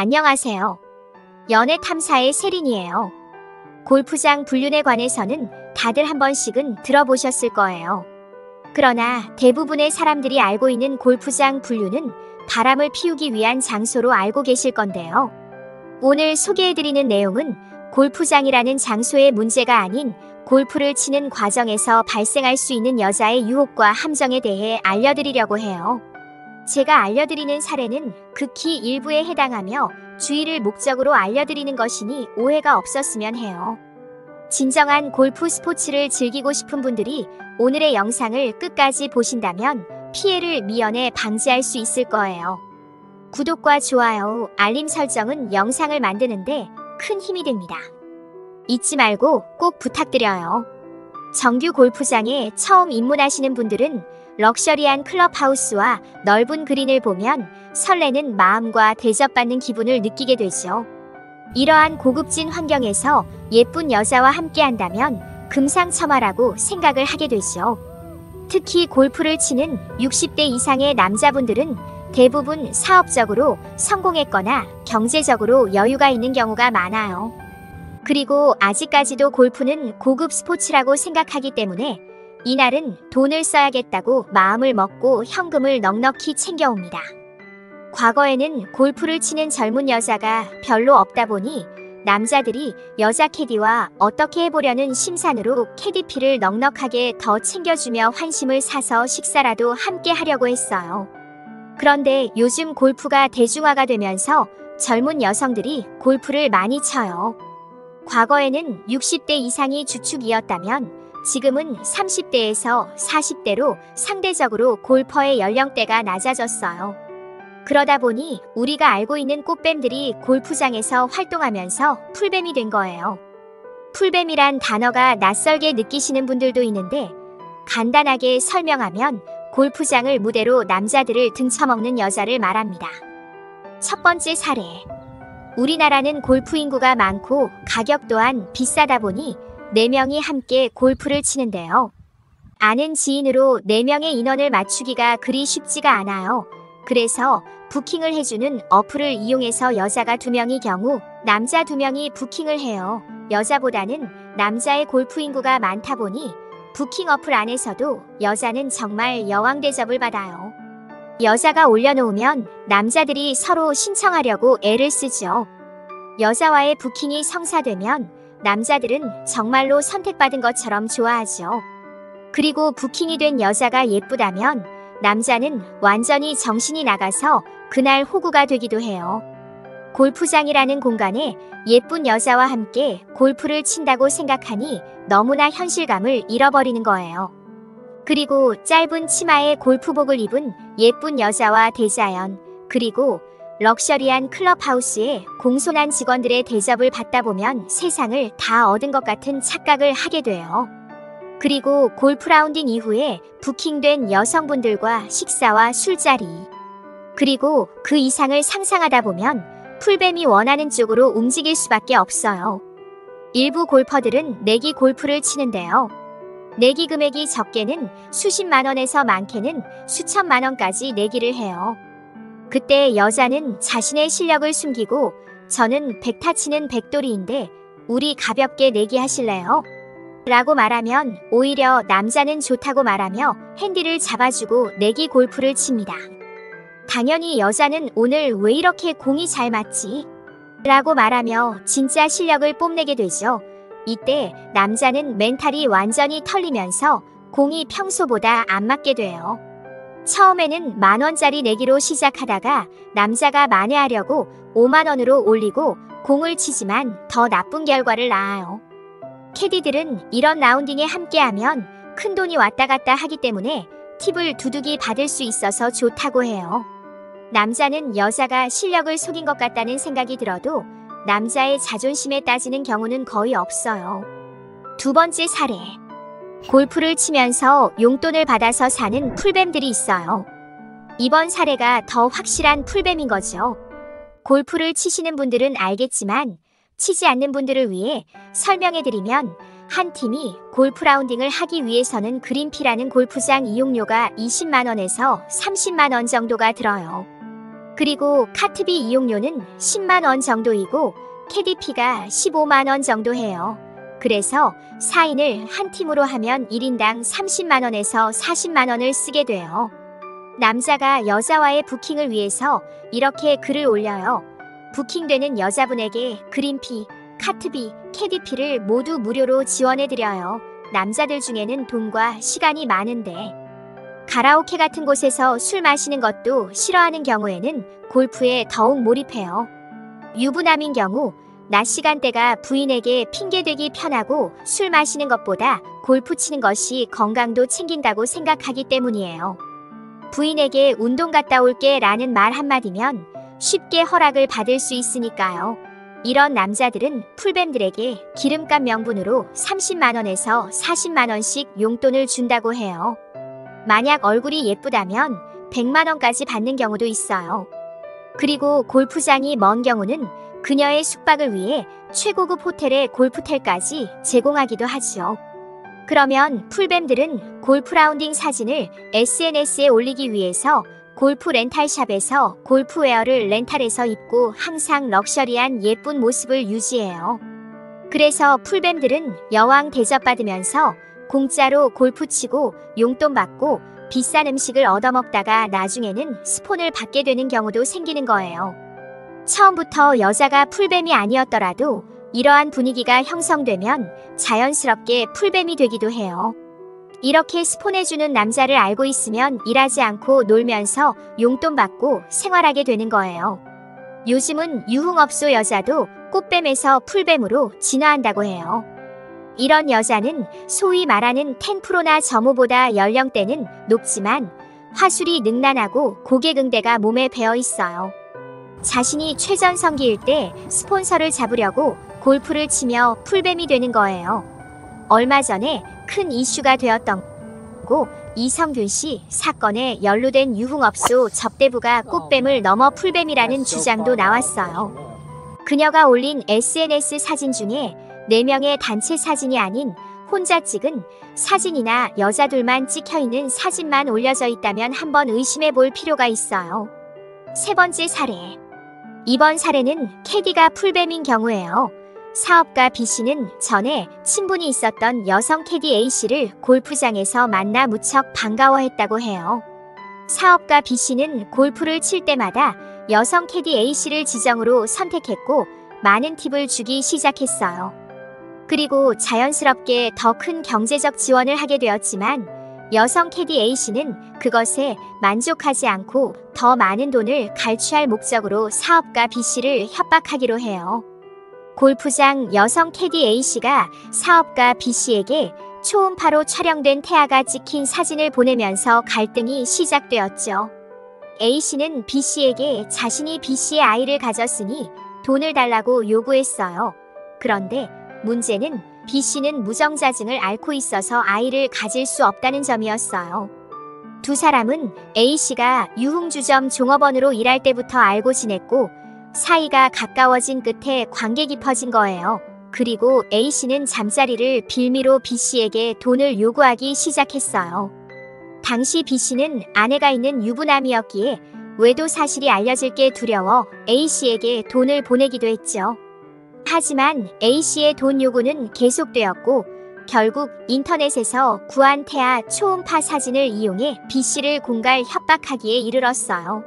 안녕하세요. 연애 탐사의 세린이에요. 골프장 불륜에 관해서는 다들 한 번씩은 들어보셨을 거예요. 그러나 대부분의 사람들이 알고 있는 골프장 불륜은 바람을 피우기 위한 장소로 알고 계실 건데요. 오늘 소개해드리는 내용은 골프장이라는 장소의 문제가 아닌 골프를 치는 과정에서 발생할 수 있는 여자의 유혹과 함정에 대해 알려드리려고 해요. 제가 알려드리는 사례는 극히 일부에 해당하며 주의를 목적으로 알려드리는 것이니 오해가 없었으면 해요. 진정한 골프 스포츠를 즐기고 싶은 분들이 오늘의 영상을 끝까지 보신다면 피해를 미연에 방지할 수 있을 거예요. 구독과 좋아요, 알림 설정은 영상을 만드는데 큰 힘이 됩니다. 잊지 말고 꼭 부탁드려요. 정규 골프장에 처음 입문하시는 분들은 럭셔리한 클럽하우스와 넓은 그린을 보면 설레는 마음과 대접받는 기분을 느끼게 되죠. 이러한 고급진 환경에서 예쁜 여자와 함께 한다면 금상첨화라고 생각을 하게 되죠. 특히 골프를 치는 60대 이상의 남자분들은 대부분 사업적으로 성공했거나 경제적으로 여유가 있는 경우가 많아요. 그리고 아직까지도 골프는 고급 스포츠라고 생각하기 때문에 이날은 돈을 써야겠다고 마음을 먹고 현금을 넉넉히 챙겨옵니다. 과거에는 골프를 치는 젊은 여자가 별로 없다 보니 남자들이 여자 캐디와 어떻게 해보려는 심산으로 캐디피를 넉넉하게 더 챙겨주며 환심을 사서 식사라도 함께 하려고 했어요. 그런데 요즘 골프가 대중화가 되면서 젊은 여성들이 골프를 많이 쳐요. 과거에는 60대 이상이 주축이었다면 지금은 30대에서 40대로 상대적으로 골퍼의 연령대가 낮아졌어요. 그러다 보니 우리가 알고 있는 꽃뱀들이 골프장에서 활동하면서 풀뱀이 된 거예요. 풀뱀이란 단어가 낯설게 느끼시는 분들도 있는데 간단하게 설명하면 골프장을 무대로 남자들을 등쳐먹는 여자를 말합니다. 첫 번째 사례. 우리나라는 골프 인구가 많고 가격 또한 비싸다 보니 4명이 함께 골프를 치는데요. 아는 지인으로 4명의 인원을 맞추기가 그리 쉽지가 않아요. 그래서 부킹을 해주는 어플을 이용해서 여자가 2명의 경우 남자 2명이 부킹을 해요. 여자보다는 남자의 골프 인구가 많다 보니 부킹 어플 안에서도 여자는 정말 여왕 대접을 받아요. 여자가 올려놓으면 남자들이 서로 신청하려고 애를 쓰죠. 여자와의 부킹이 성사되면 남자들은 정말로 선택받은 것처럼 좋아하죠. 그리고 부킹이 된 여자가 예쁘다면 남자는 완전히 정신이 나가서 그날 호구가 되기도 해요. 골프장이라는 공간에 예쁜 여자와 함께 골프를 친다고 생각하니 너무나 현실감을 잃어버리는 거예요. 그리고 짧은 치마에 골프복을 입은 예쁜 여자와 대자연, 그리고 럭셔리한 클럽하우스에 공손한 직원들의 대접을 받다 보면 세상을 다 얻은 것 같은 착각을 하게 돼요. 그리고 골프 라운딩 이후에 부킹된 여성분들과 식사와 술자리, 그리고 그 이상을 상상하다 보면 풀뱀이 원하는 쪽으로 움직일 수밖에 없어요. 일부 골퍼들은 내기 골프를 치는데요. 내기 금액이 적게는 수십만 원에서 많게는 수천만 원까지 내기를 해요. 그때 여자는 자신의 실력을 숨기고 저는 백타 치는 백돌이인데 우리 가볍게 내기 하실래요? 라고 말하면 오히려 남자는 좋다고 말하며 핸디를 잡아주고 내기 골프를 칩니다. 당연히 여자는 오늘 왜 이렇게 공이 잘 맞지? 라고 말하며 진짜 실력을 뽐내게 되죠. 이때 남자는 멘탈이 완전히 털리면서 공이 평소보다 안 맞게 돼요. 처음에는 10,000원짜리 내기로 시작하다가 남자가 만회하려고 50,000원으로 올리고 공을 치지만 더 나쁜 결과를 낳아요. 캐디들은 이런 라운딩에 함께하면 큰돈이 왔다 갔다 하기 때문에 팁을 두둑이 받을 수 있어서 좋다고 해요. 남자는 여자가 실력을 속인 것 같다는 생각이 들어도 남자의 자존심에 따지는 경우는 거의 없어요. 두 번째 사례. 골프를 치면서 용돈을 받아서 사는 풀뱀들이 있어요. 이번 사례가 더 확실한 풀뱀인 거죠. 골프를 치시는 분들은 알겠지만 치지 않는 분들을 위해 설명해드리면 한 팀이 골프 라운딩을 하기 위해서는 그린피라는 골프장 이용료가 20만 원에서 30만 원 정도가 들어요. 그리고 카트비 이용료는 10만 원 정도이고 캐디피가 15만 원 정도 해요. 그래서 4인을 한 팀으로 하면 1인당 30만 원에서 40만 원을 쓰게 돼요. 남자가 여자와의 부킹을 위해서 이렇게 글을 올려요. 부킹되는 여자분에게 그린피, 카트비, 캐디피를 모두 무료로 지원해드려요. 남자들 중에는 돈과 시간이 많은데 가라오케 같은 곳에서 술 마시는 것도 싫어하는 경우에는 골프에 더욱 몰입해요. 유부남인 경우 낮 시간대가 부인에게 핑계대기 편하고 술 마시는 것보다 골프 치는 것이 건강도 챙긴다고 생각하기 때문이에요. 부인에게 운동 갔다 올게 라는 말 한마디면 쉽게 허락을 받을 수 있으니까요. 이런 남자들은 풀뱀들에게 기름값 명분으로 30만 원에서 40만 원씩 용돈을 준다고 해요. 만약 얼굴이 예쁘다면 100만 원까지 받는 경우도 있어요. 그리고 골프장이 먼 경우는 그녀의 숙박을 위해 최고급 호텔의 골프텔까지 제공하기도 하죠. 그러면 풀뱀들은 골프 라운딩 사진을 SNS에 올리기 위해서 골프 렌탈샵에서 골프웨어를 렌탈해서 입고 항상 럭셔리한 예쁜 모습을 유지해요. 그래서 풀뱀들은 여왕 대접받으면서 공짜로 골프 치고 용돈 받고 비싼 음식을 얻어먹다가 나중에는 스폰을 받게 되는 경우도 생기는 거예요. 처음부터 여자가 풀뱀이 아니었더라도 이러한 분위기가 형성되면 자연스럽게 풀뱀이 되기도 해요. 이렇게 스폰해주는 남자를 알고 있으면 일하지 않고 놀면서 용돈 받고 생활하게 되는 거예요. 요즘은 유흥업소 여자도 꽃뱀에서 풀뱀으로 진화한다고 해요. 이런 여자는 소위 말하는 10%나 점호보다 연령대는 높지만 화술이 능란하고 고개긍대가 몸에 배어 있어요. 자신이 최전성기일 때 스폰서를 잡으려고 골프를 치며 풀뱀이 되는 거예요. 얼마 전에 큰 이슈가 되었던 고 이성균 씨 사건에 연루된 유흥업소 접대부가 꽃뱀을 넘어 풀뱀이라는 주장도 나왔어요. 그녀가 올린 SNS 사진 중에 4명의 단체 사진이 아닌 혼자 찍은 사진이나 여자들만 찍혀있는 사진만 올려져 있다면 한번 의심해 볼 필요가 있어요. 세 번째 사례. 이번 사례는 캐디가 풀뱀인 경우예요. 사업가 B씨는 전에 친분이 있었던 여성 캐디 A씨를 골프장에서 만나 무척 반가워했다고 해요. 사업가 B씨는 골프를 칠 때마다 여성 캐디 A씨를 지정으로 선택했고 많은 팁을 주기 시작했어요. 그리고 자연스럽게 더 큰 경제적 지원을 하게 되었지만 여성 캐디 A씨는 그것에 만족하지 않고 더 많은 돈을 갈취할 목적으로 사업가 B씨를 협박하기로 해요. 골프장 여성 캐디 A씨가 사업가 B씨에게 초음파로 촬영된 태아가 찍힌 사진을 보내면서 갈등이 시작되었죠. A씨는 B씨에게 자신이 B씨의 아이를 가졌으니 돈을 달라고 요구했어요. 그런데 문제는 B씨는 무정자증을 앓고 있어서 아이를 가질 수 없다는 점이었어요. 두 사람은 A씨가 유흥주점 종업원으로 일할 때부터 알고 지냈고 사이가 가까워진 끝에 관계 깊어진 거예요. 그리고 A씨는 잠자리를 빌미로 B씨에게 돈을 요구하기 시작했어요. 당시 B씨는 아내가 있는 유부남이었기에 외도 사실이 알려질 게 두려워 A씨에게 돈을 보내기도 했죠. 하지만 A씨의 돈 요구는 계속되었고 결국 인터넷에서 구한 태아 초음파 사진을 이용해 B씨를 공갈 협박하기에 이르렀어요.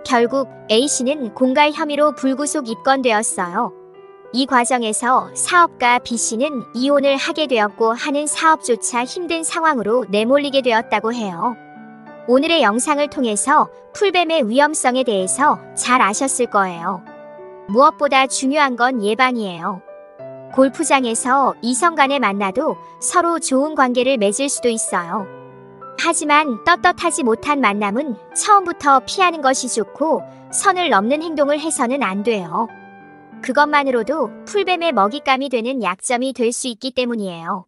결국 A씨는 공갈 혐의로 불구속 입건되었어요. 이 과정에서 사업가 B씨는 이혼을 하게 되었고 하는 사업조차 힘든 상황으로 내몰리게 되었다고 해요. 오늘의 영상을 통해서 풀뱀의 위험성에 대해서 잘 아셨을 거예요. 무엇보다 중요한 건 예방이에요. 골프장에서 이성 간에 만나도 서로 좋은 관계를 맺을 수도 있어요. 하지만 떳떳하지 못한 만남은 처음부터 피하는 것이 좋고 선을 넘는 행동을 해서는 안 돼요. 그것만으로도 풀뱀의 먹잇감이 되는 약점이 될 수 있기 때문이에요.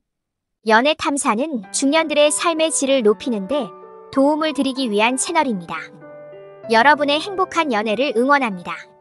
연애 탐사는 중년들의 삶의 질을 높이는데 도움을 드리기 위한 채널입니다. 여러분의 행복한 연애를 응원합니다.